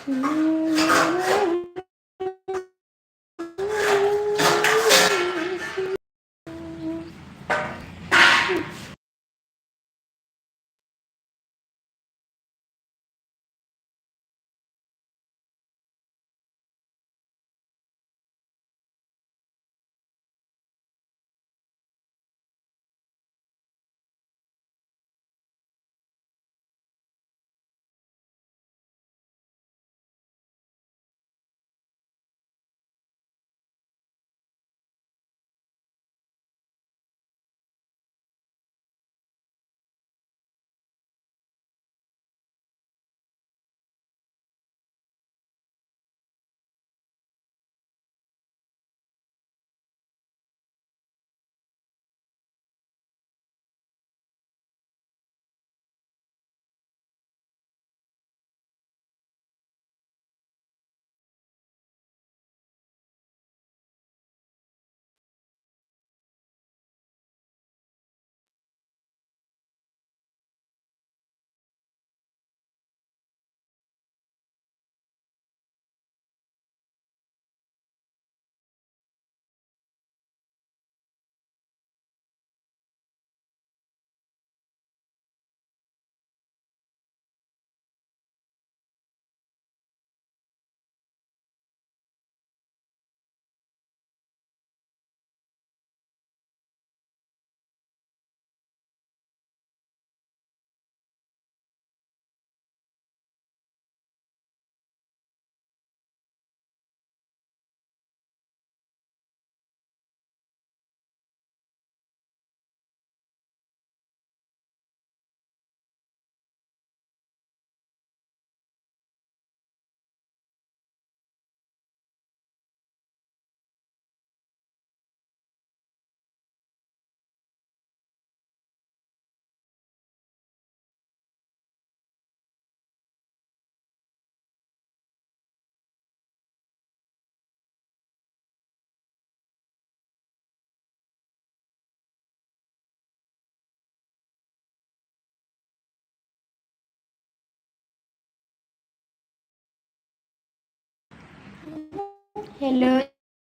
Hello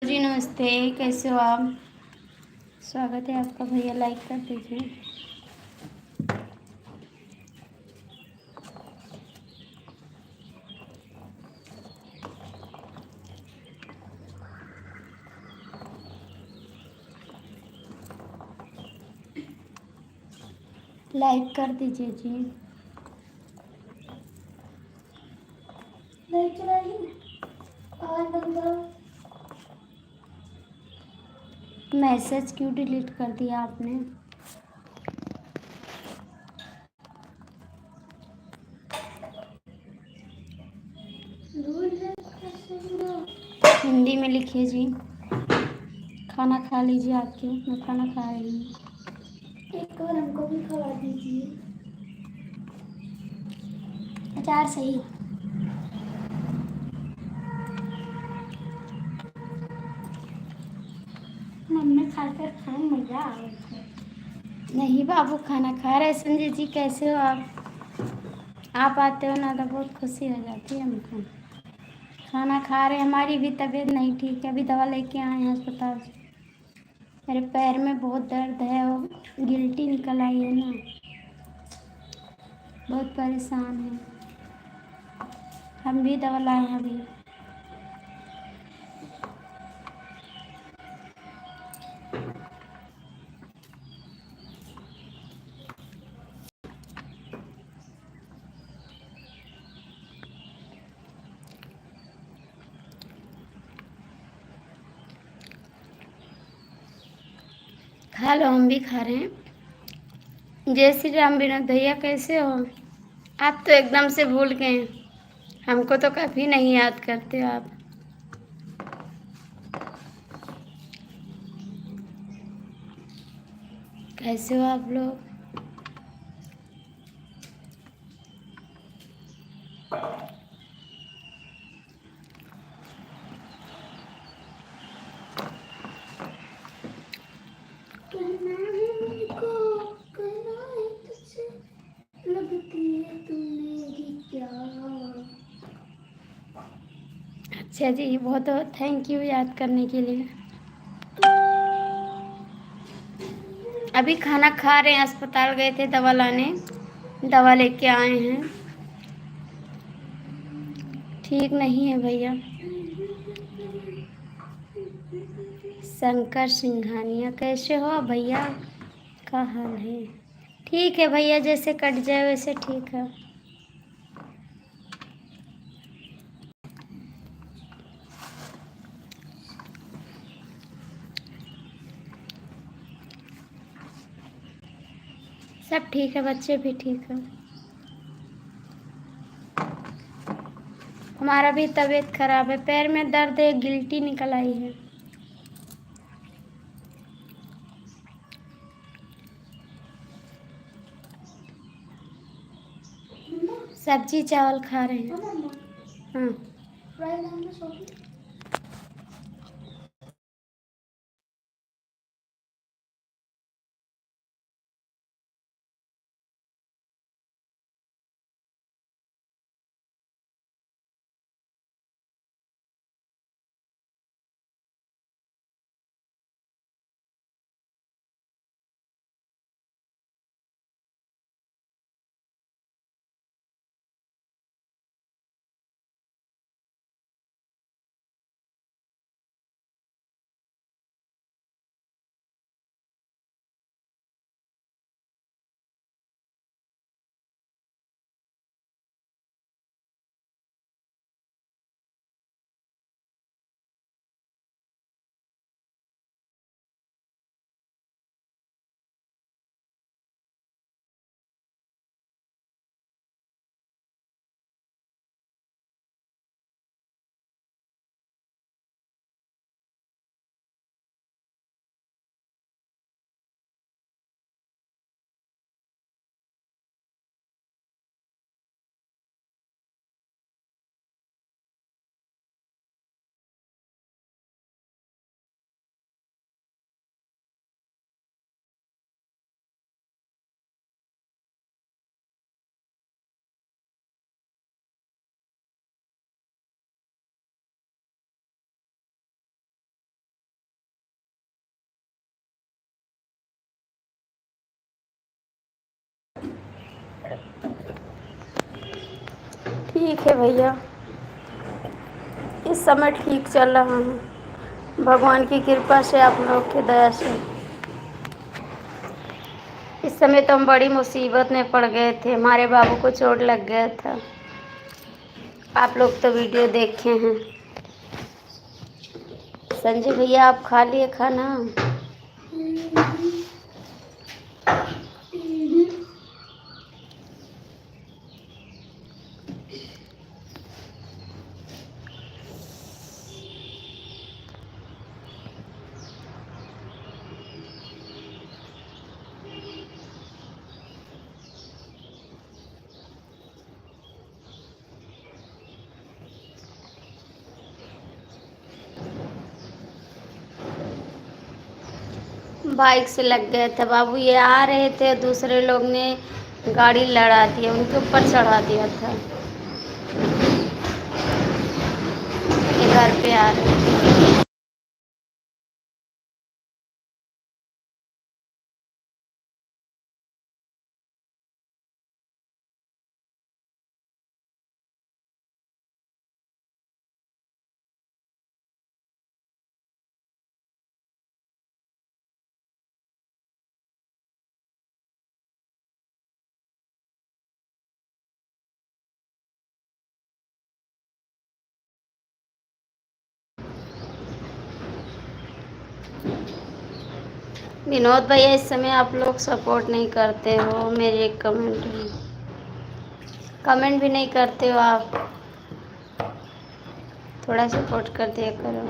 जी, नमस्ते। कैसे हो आप? स्वागत है आपका भैया, लाइक कर दीजिए। लाइक कर दीजिए जी। लाइक चलाइए और बंदा। मैसेज क्यों डिलीट कर दिया आपने? हिंदी में लिखिए जी। खाना खा लीजिए आपके, मैं खाना खा रही हूँ। एक और हमको भी खवा दीजिए। अचार सही। मम्मी खाकर खाना मजा आ रहा है। नहीं बाबू, खाना खा रहे। संजय जी कैसे हो आप आते हो ना तो बहुत खुशी हो जाती है हमको। खाना खा रहे। हमारी भी तबीयत नहीं ठीक है, अभी दवा लेके आए हैं अस्पताल से। मेरे पैर में बहुत दर्द है और गिल्टी निकल आई है ना, बहुत परेशान है। हम भी दवा लाए हैं अभी। खा लो, हम भी खा रहे हैं। जय श्री राम विनोद भैया, कैसे हो आप? तो एकदम से भूल गए, हमको तो कभी नहीं याद करते हो आप। कैसे हो आप लोग? कहना है मुझको, कहना है तुझसे, लगती है तू मेरी क्या। अच्छा जी, बहुत बहुत थैंक यू याद करने के लिए। अभी खाना खा रहे हैं, अस्पताल गए थे दवा लाने, दवा लेके आए हैं। ठीक नहीं है भैया। शंकर सिंघानिया, कैसे हो भैया, का हाल है? ठीक है भैया, जैसे कट जाए वैसे ठीक है। सब ठीक है, बच्चे भी ठीक है। हमारा भी तबीयत खराब है, पैर में दर्द है, गिल्टी निकल आई है। सब्जी चावल खा रहे हैं। हाँ। ठीक है भैया, इस समय ठीक चल रहा हूँ भगवान की कृपा से, आप लोग की दया से। इस समय तो हम बड़ी मुसीबत में पड़ गए थे, हमारे बाबू को चोट लग गया था। आप लोग तो वीडियो देखे हैं। संजय भैया, आप खा लिए खाना? बाइक से लग गए थे बाबू, ये आ रहे थे, दूसरे लोग ने गाड़ी लड़ा दिया, उनके ऊपर चढ़ा दिया था। ये घर पे आ रहे थे। विनोद भैया, इस समय आप लोग सपोर्ट नहीं करते हो, मेरे कमेंट भी नहीं करते हो आप, थोड़ा सपोर्ट कर दिया करो।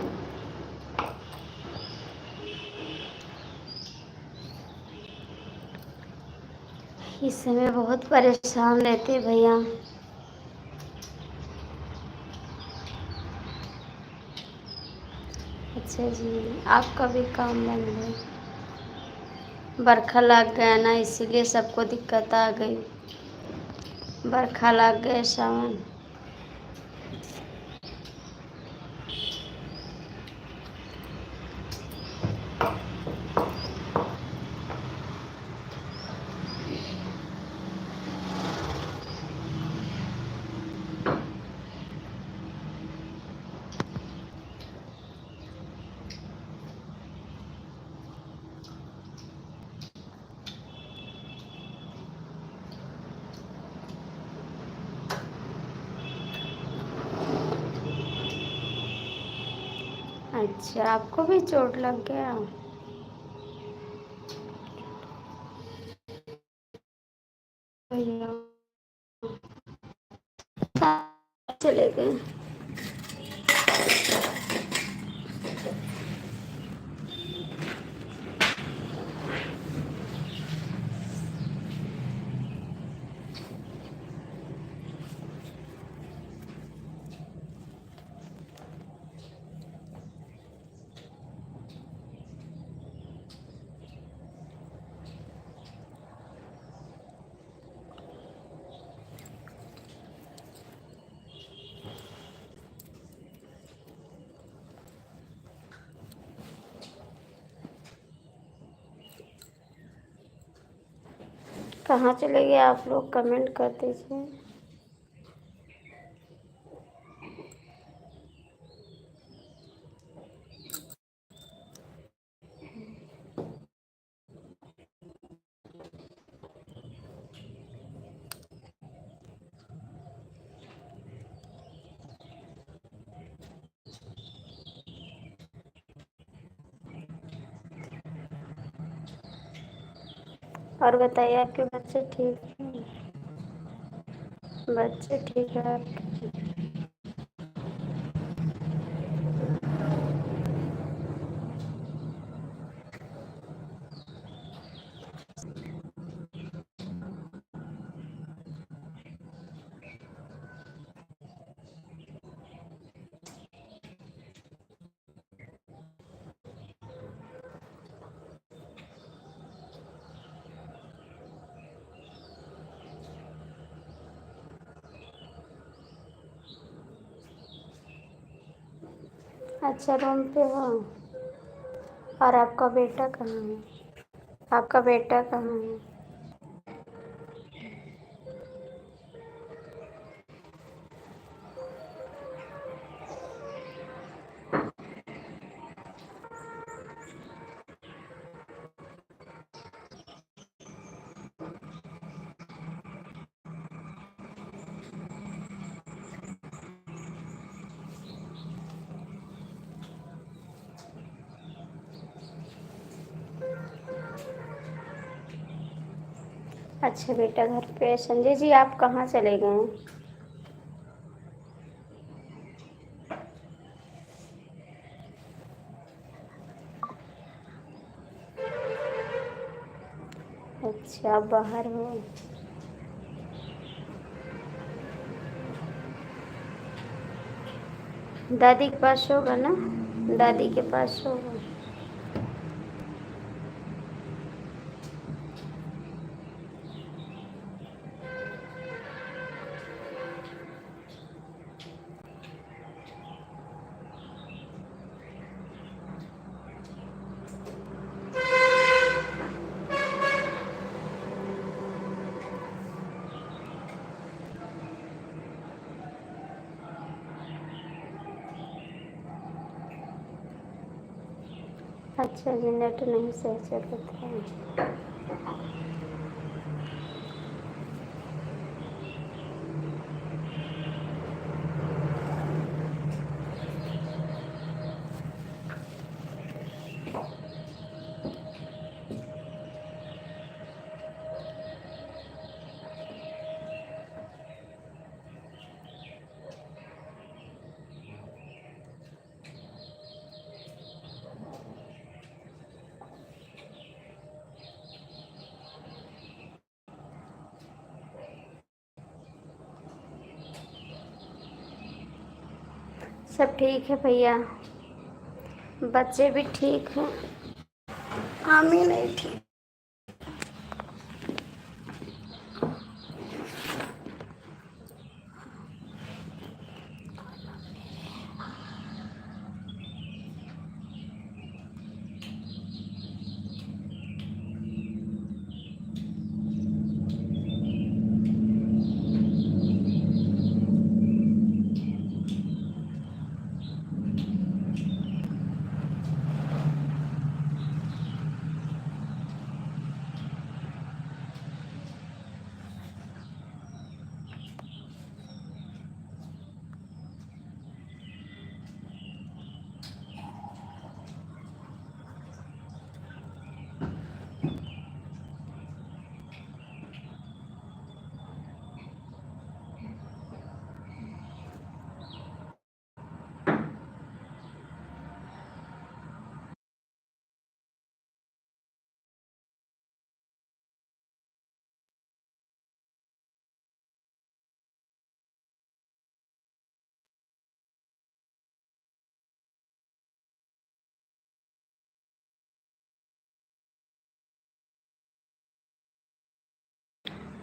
इस समय बहुत परेशान रहते भैया। अच्छा जी, आपका भी काम बन गया। बरखा लग गया ना, इसीलिए सबको दिक्कत आ गई। बरखा लग गए, सावन। अच्छा, आपको भी चोट लग गया? भैया चले गए। कहाँ चले गए आप लोग? कमेंट कर दीजिए। और बताइए, आपके बच्चे ठीक हैं? बच्चे ठीक है आपके? अच्छा, रूम पे हो? और आपका बेटा कहाँ है? आपका बेटा कहाँ है? अच्छा बेटा घर पे है। संजय जी, आप कहाँ चले गए? अच्छा, आप बाहर हो? दादी के पास होगा ना? दादी के पास होगा। अच्छा जी, नेट नहीं सही चल रहा है। सब ठीक है भैया, बच्चे भी ठीक हैं। हम ही नहीं ठीक।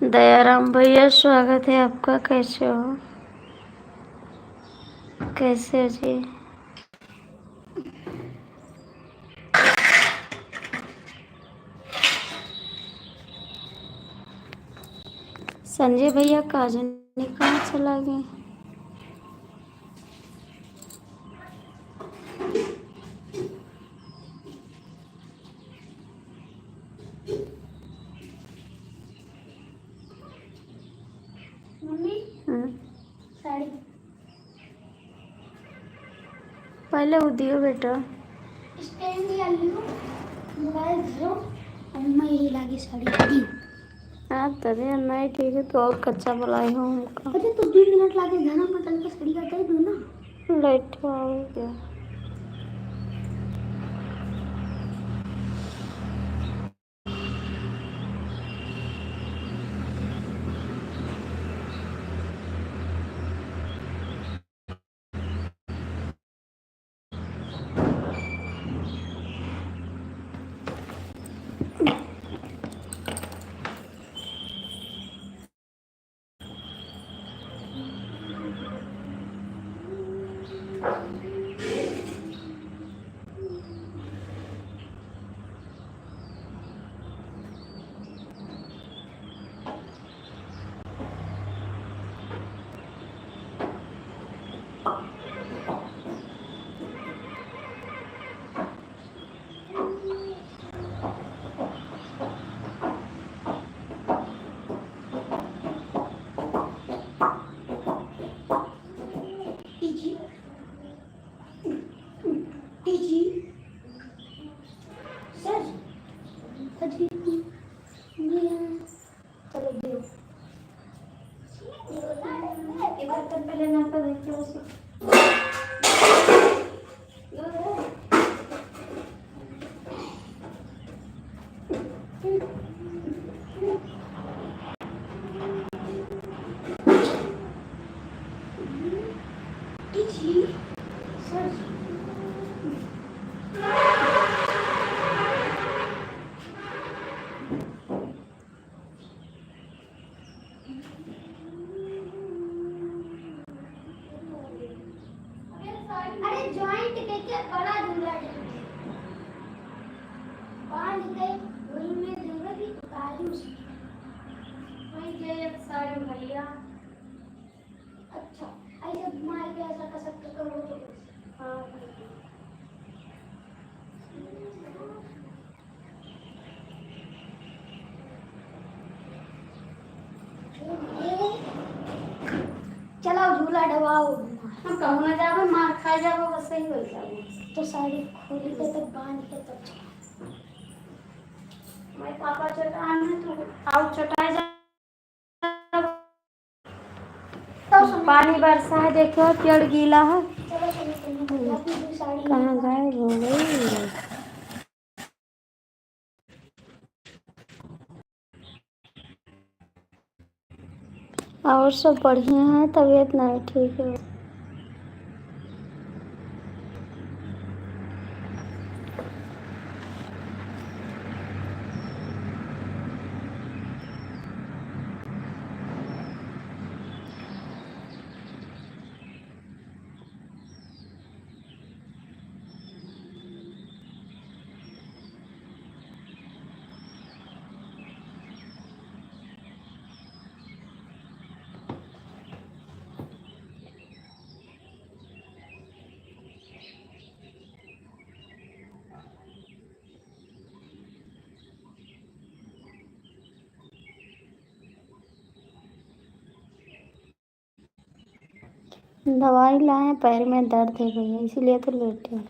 दयाराम भैया स्वागत है आपका। कैसे हो? कैसे हो जी? संजय भैया कहाँ जाने, कहाँ चला गए? मम्मी साड़ी पहले वो दियो बेटा। स्टैंड ले लियो, मोबाइल धरो और मैं यही लागी साड़ी दी। हाँ तभी नहीं ठीक है तो और कच्चा बुलाई हूँ हमका। अरे तो 2 मिनट लागे जाना, मैं कल का साड़ी का दे दूँ ना। लेट आओ क्या? अरे जॉइंट के बड़ा झूला बांध के वही में झूला की उतारी उसकी वही जे सारे भैया। अच्छा ऐसे मार के ऐसा कर सकते करो तो हाँ चलो झूला डबाओ। हम कहूँ ना जाओ मार खा जाओ बस सही हो जाओ तो साड़ी खोल के तब बांध के तब चलो। मैं पापा चटान है तो आओ चटाए जा। पानी बरसा है देखो पेड़ गीला है। कहाँ गायब हो गई? और सब बढ़िया है, तबीयत नहीं ठीक है। दवाई लाए, पैर में दर्द है भैया इसीलिए तो लेटे हैं।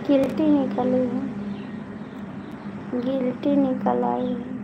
गिल्टी निकली है, गिल्टी निकल आई है।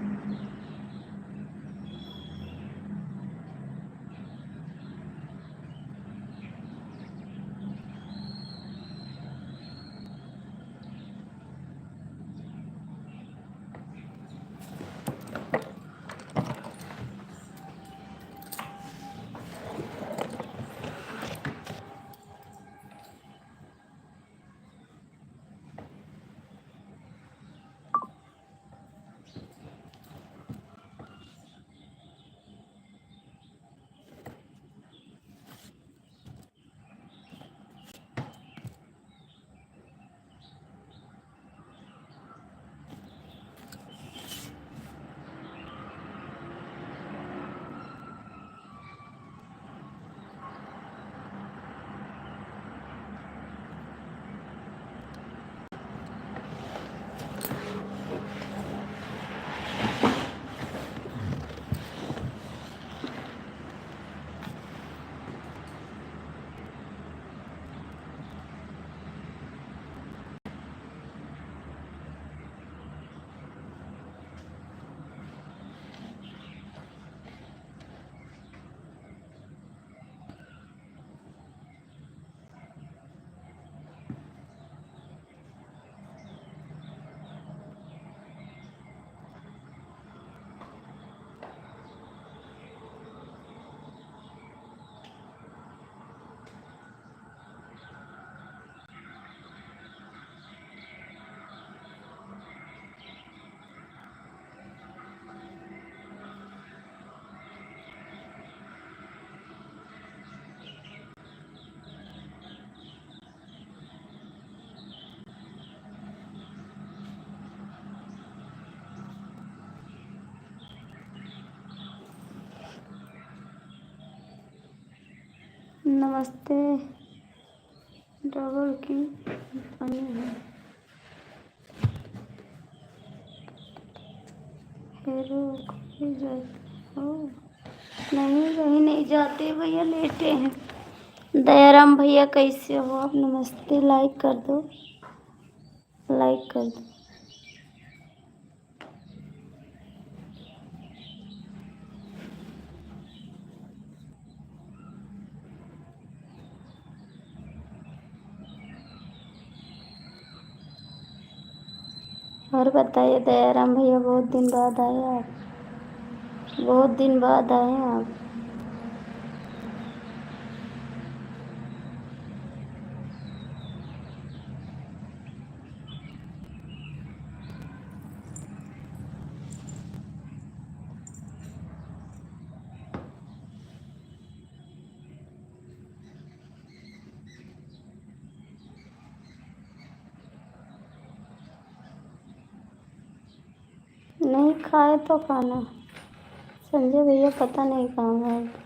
नमस्ते डबल की बनी है। हेरो कहीं जाते हो? नहीं कहीं नहीं जाते भैया, लेटे हैं। दयाराम भैया कैसे हो आप? नमस्ते, लाइक कर दो, लाइक कर दो। और बताइए दयाराम भैया, बहुत दिन बाद आए आप, बहुत दिन बाद आए हैं आप। नहीं खाए तो खाना। संजय भैया पता नहीं कहाँ गए।